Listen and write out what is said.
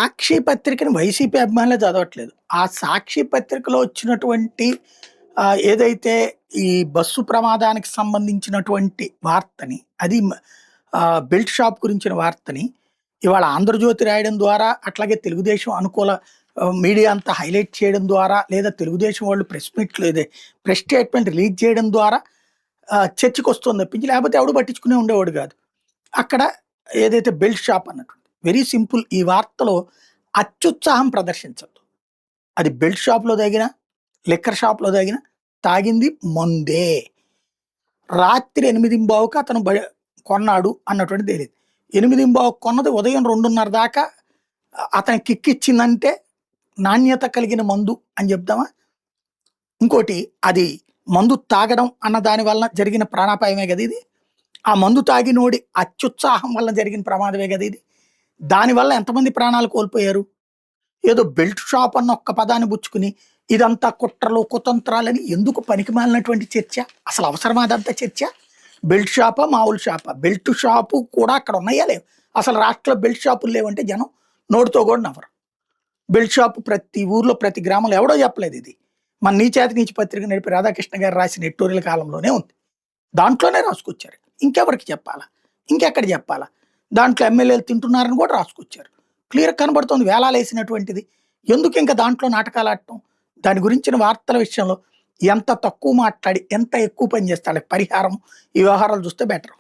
సాక్షి పత్రికని YCP అభిమానులే చదవట్లేదు. ఆ సాక్షి పత్రికలో వచ్చినటువంటి ఏదైతే ఈ బస్సు ప్రమాదానికి సంబంధించినటువంటి వార్తని, అది బెల్ట్ షాప్ గురించిన వార్తని ఇవాళ 'ఆంధ్రజ్యోతి' రాయడం ద్వారా, అట్లాగే తెలుగుదేశం అనుకూల మీడియా అంతా హైలైట్ చేయడం ద్వారా, లేదా తెలుగుదేశం వాళ్ళు ప్రెస్ స్టేట్మెంట్ రిలీజ్ చేయడం ద్వారా చర్చకొస్తుంది తప్పించి, లేకపోతే ఎవడు పట్టించుకునే ఉండేవాడు కాదు. అక్కడ ఏదైతే బెల్ట్ షాప్ అన్నట్టు వెరీ సింపుల్. ఈ వార్తలో అత్యుత్సాహం ప్రదర్శించొద్దు. అది బెల్ట్ షాప్‌లో తాగినా, లిక్కర్ షాప్‌లో తాగినా, తాగింది మందే. రాత్రి 8:15కి అతను కొన్నాడు అన్నటువంటిది తేలింది. 8:15కి కొన్నది ఉదయం 2:30 దాకా అతనికి కిక్కిచ్చిందంటే నాణ్యత కలిగిన మందు అని చెప్దామా? ఇంకోటి, అది మందు తాగడం అన్న దాని వలన జరిగిన ప్రాణాపాయమే కదా ఇది. ఆ మందు తాగినోడి అత్యుత్సాహం వల్ల జరిగిన ప్రమాదమే కదా ఇది. దానివల్ల ఎంతమంది ప్రాణాలు కోల్పోయారు? ఏదో బెల్ట్ షాప్ అన్న ఒక్క పదాన్ని పుచ్చుకుని ఇదంతా కుట్రలు, కుతంత్రాలని ఎందుకు పనికిమాలినటువంటి చర్చ? అసలు అవసరమా అదంతా చర్చ? బెల్ట్ షాపా? మామూలు షాపా? బెల్ట్ షాపు కూడా అక్కడ ఉన్నాయా లేవు? అసలు రాష్ట్రంలో బెల్ట్ షాపులు లేవంటే జనం నోటితో కూడా నవ్వరు. బెల్ట్ షాపు ప్రతి ఊర్లో, ప్రతి గ్రామంలో ఎవడో చెప్పలేదు ఇది. మన నీచేతి నీచి పత్రిక నడిపి రాధాకృష్ణ గారు రాసిన ఎడిటోరియల్ కాలంలోనే ఉంది. దాంట్లోనే రాసుకొచ్చారు. ఇంకెవరికి చెప్పాలా? ఇంకెక్కడ చెప్పాలా? దాంట్లో ఎమ్మెల్యేలు తింటున్నారని కూడా రాసుకొచ్చారు. క్లియర్ కనబడుతుంది వేలాలేసినటువంటిది. ఎందుకు ఇంకా దాంట్లో నాటకాలు ఆడటం? దాని గురించిన వార్తల విషయంలో ఎంత తక్కువ మాట్లాడి ఎంత ఎక్కువ పని చేస్తాడు, పరిహారం ఈ వ్యవహారాలు చూస్తే బెటర్.